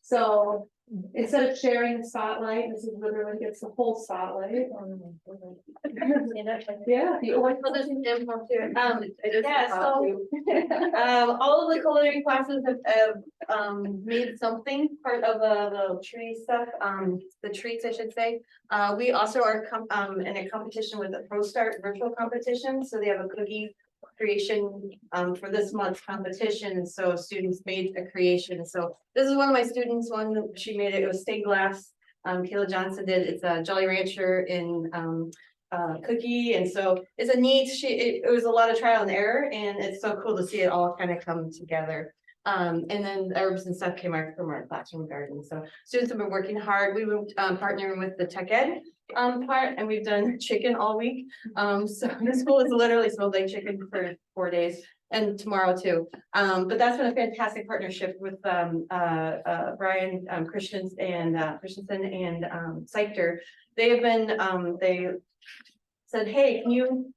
So instead of sharing the spotlight, Mrs. Litherland gets the whole spotlight. Yeah. The only Yeah, so all of the coloring classes have made something part of the tree stuff, the treats, I should say. We also are in a competition with the Pro Start virtual competition, so they have a cookie creation for this month's competition. So students made a creation. So this is one of my students, she made it, it was stained glass. Kayla Johnson did, it's a Jolly Rancher in cookie, and so it's a neat, it was a lot of trial and error, and it's so cool to see it all kind of come together. And then herbs and stuff came out from our classroom garden. So students have been working hard. We were partnering with the tech ed part, and we've done chicken all week. So the school is literally smelled like chicken for 4 days, and tomorrow too. But that's been a fantastic partnership with Brian Christensen and Seichter. They have been they said, hey, can you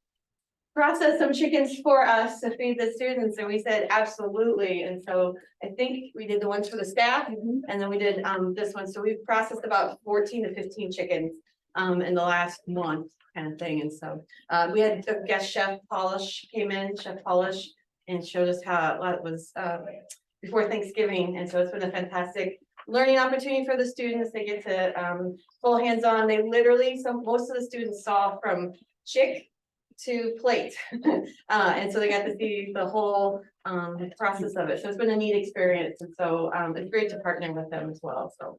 process some chickens for us to feed the students? And we said, absolutely. And so I think we did the ones for the staff, and then we did this one. So we've processed about 14 to 15 chickens in the last month kind of thing. And so we had a guest chef Chef Polish, and showed us how it was before Thanksgiving. And so it's been a fantastic learning opportunity for the students. They get to full hands-on. They literally, most of the students saw from chick to plate. And so they got to see the whole process of it. So it's been a neat experience. And so it's great to partner with them as well. So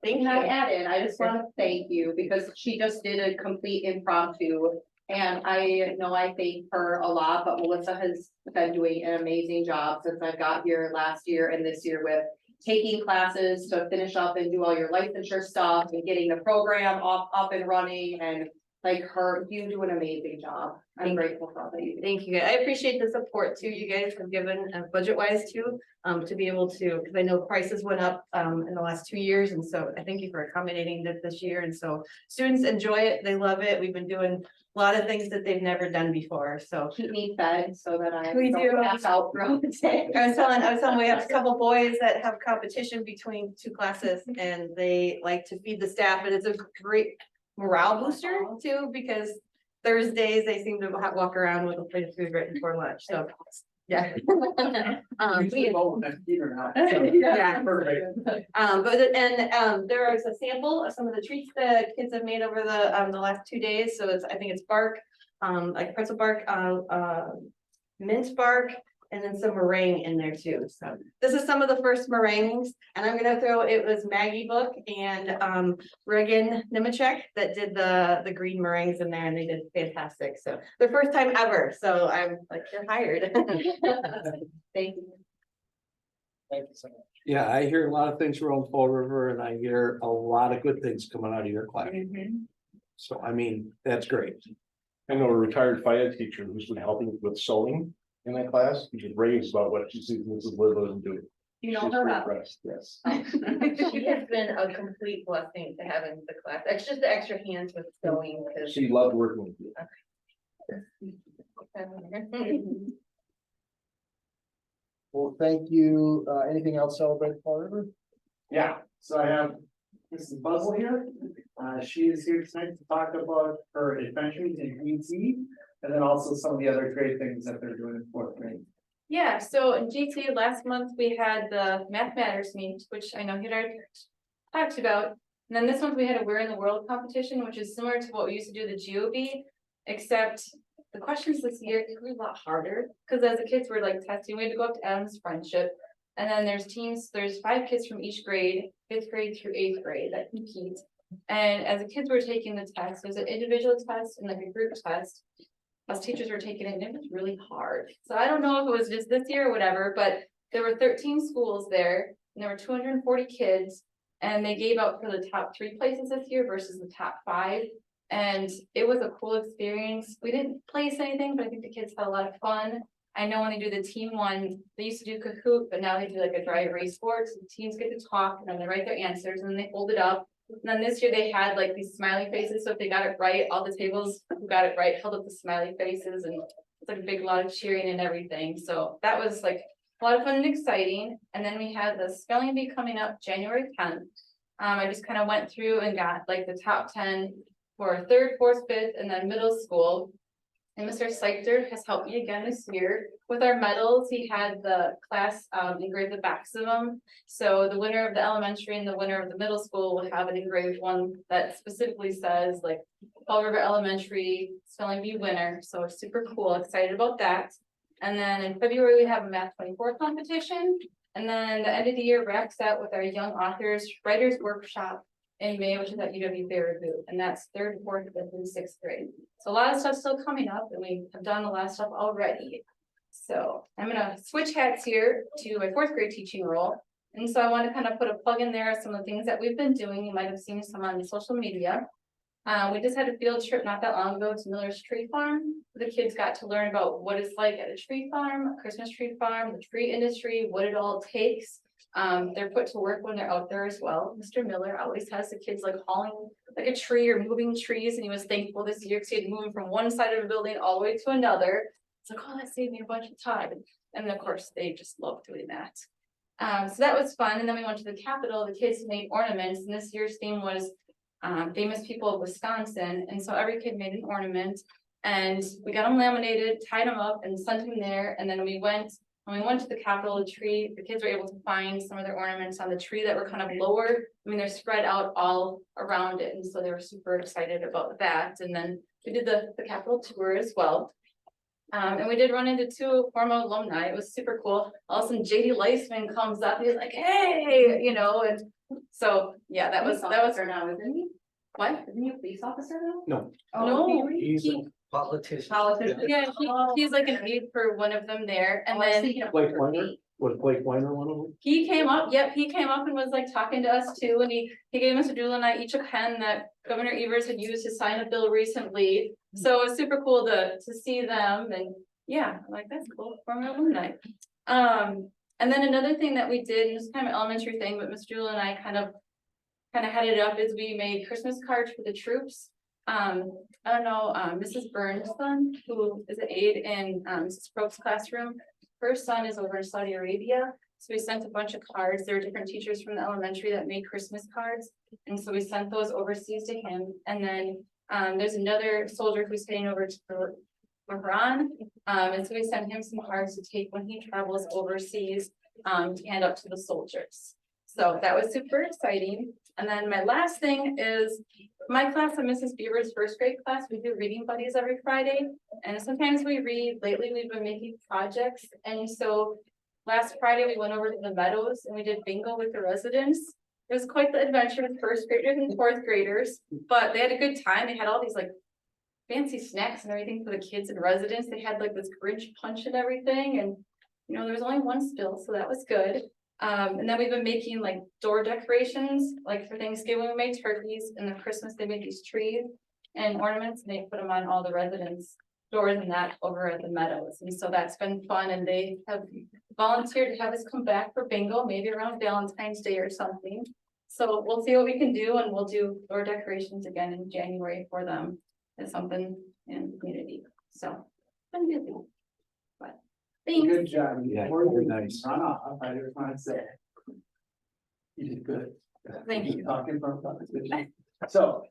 thank you. I added, I just want to thank you because she just did a complete impromptu. And I know I thank her a lot, but Melissa has been doing an amazing job since I got here last year and this year with taking classes to finish up and do all your licensure stuff and getting the program up and running, and like you do an amazing job. I'm grateful for all that you do. Thank you. I appreciate the support too you guys have given budget wise too, to be able to, because I know prices went up in the last 2 years. And so I thank you for accommodating that this year. And so students enjoy it. They love it. We've been doing a lot of things that they've never done before. So Keep me fed so that I We do. don't pass out throughout the day. I was telling we have a couple boys that have competition between 2 classes, and they like to feed the staff, and it's a great morale booster too, because Thursdays they seem to walk around with a plate of food right before lunch. So yeah. Yeah. But there is a sample of some of the treats that kids have made over the last 2 days. So I think it's bark, like pretzel bark, mint bark, and then some meringue in there too. So this is some of the first meringues, and I'm gonna throw, it was Maggie Book and Regan Nemechek that did the green meringues in there, and they did fantastic. So their first time ever. So I'm like, you're hired. Thank you. Thank you so much. Yeah, I hear a lot of things from Fall River, and I hear a lot of good things coming out of your class. So I mean, that's great. I know a retired fire teacher who's been helping with sewing in that class, which is raves about what she sees Mrs. Litherland do. You know She's her very well. impressed, yes. She has been a complete blessing to have in the class. It's just the extra hands with sewing. She loved working with you. Well, thank you. Anything else celebrate Fall River? Yeah, so I have Mrs. Buzzell here. She is here tonight to talk about her adventures in GT, and then also some of the other great things that they're doing in 4th grade. Yeah, so in GT last month, we had the Math Matters meet, which I know you'd already talked about. And then this month we had a Where in the World competition, which is similar to what we used to do the GOB, except the questions this year were a lot harder, because as the kids were like testing, we had to go up to Adam's Friendship. And then there's 5 kids from each grade, 5th grade through 8th grade that compete. And as the kids were taking the test, there's an individual test and like a group test. Us teachers were taking it, and it was really hard. So I don't know if it was just this year or whatever, but there were 13 schools there, and there were 240 kids, and they gave out for the top 3 places this year versus the top 5. And it was a cool experience. We didn't place anything, but I think the kids had a lot of fun. I know when they do the team one, they used to do Kahoot, but now they do like a dry erase board. So the teams get to talk, and then they write their answers, and then they hold it up. And then this year they had like these smiley faces. So if they got it right, all the tables who got it right held up the smiley faces, and it's like a big lot of cheering and everything. So that was like a lot of fun and exciting. And then we had the spelling bee coming up January 10th. I just kind of went through and got like the top 10 for third, fourth, fifth, and then middle school. And Mr. Seichter has helped me again this year with our medals. He had the class engrave the backs of them. So the winner of the elementary and the winner of the middle school will have an engraved one that specifically says like Fall River Elementary spelling bee winner. So super cool, excited about that. And then in February, we have a Math 24 competition. And then the end of the year wraps out with our young authors writers workshop in May, which is at UW Baraboo, and that's third, fourth, fifth, and sixth grade. So a lot of stuff still coming up, and we have done a lot of stuff already. So I'm gonna switch hats here to my fourth grade teaching role. And so I want to kind of put a plug in there of some of the things that we've been doing. You might have seen some on social media. We just had a field trip not that long ago to Miller's Tree Farm. The kids got to learn about what it's like at a tree farm, a Christmas tree farm, the tree industry, what it all takes. They're put to work when they're out there as well. Mr. Miller always has the kids like hauling like a tree or moving trees, and he was thankful this year because he had moved from one side of the building all the way to another. It's like, oh, that saved me a bunch of time. And of course, they just love doing that. So that was fun. And then we went to the Capitol. The kids made ornaments, and this year's theme was famous people of Wisconsin. And so every kid made an ornament, and we got them laminated, tied them up, and sent them there. And then when we went to the Capitol, the tree, the kids were able to find some of their ornaments on the tree that were kind of lower. I mean, they're spread out all around it. And so they were super excited about that. And then we did the Capitol tour as well. And we did run into two former alumni. It was super cool. All of a sudden JD Leisman comes up, he's like, hey, you know, and so, yeah, that was Now, isn't he? what? Isn't he a police officer now? No, No, he's a he- politician. Politician. yeah, he's like an aide for one of them there. And then Blake Weiner, was Blake Weiner one of them? he came up, yep, he came up and was like talking to us too, and he gave Mr. Doolin and I each a pen that Governor Evers had used to sign a bill recently. So it was super cool to see them, and yeah, like that's cool, former alumni. And then another thing that we did, and this is kind of an elementary thing, but Mr. Doolin and I kind of headed up, is we made Christmas cards for the troops. I don't know, Mrs. Burns' son, who is an aide in Mrs. Probst's classroom. Her son is over in Saudi Arabia, so we sent a bunch of cards. There were different teachers from the elementary that made Christmas cards, and so we sent those overseas to him. And then there's another soldier who's staying over to Iran, and so we sent him some cards to take when he travels overseas to hand up to the soldiers. So that was super exciting. And then my last thing is my class and Mrs. Beaver's first grade class, we do reading buddies every Friday. And sometimes we read. Lately, we've been making projects. And so last Friday, we went over to the meadows and we did bingo with the residents. It was quite the adventure with first graders and fourth graders, but they had a good time. They had all these like fancy snacks and everything for the kids and residents. They had like this Grinch punch and everything. And, you know, there was only one spill, so that was good. And then we've been making like door decorations, like for Thanksgiving, we made turkeys, and then Christmas, they made these trees and ornaments, and they put them on all the residents' doors and that over at the meadows. And so that's been fun, and they have volunteered to have us come back for bingo, maybe around Valentine's Day or something. So we'll see what we can do, and we'll do door decorations again in January for them as something in the community. So, been busy. But thanks. Good job. Yeah, Before you very nice. run off, I just want to say. You did good. Thank you. Talking from competition. So,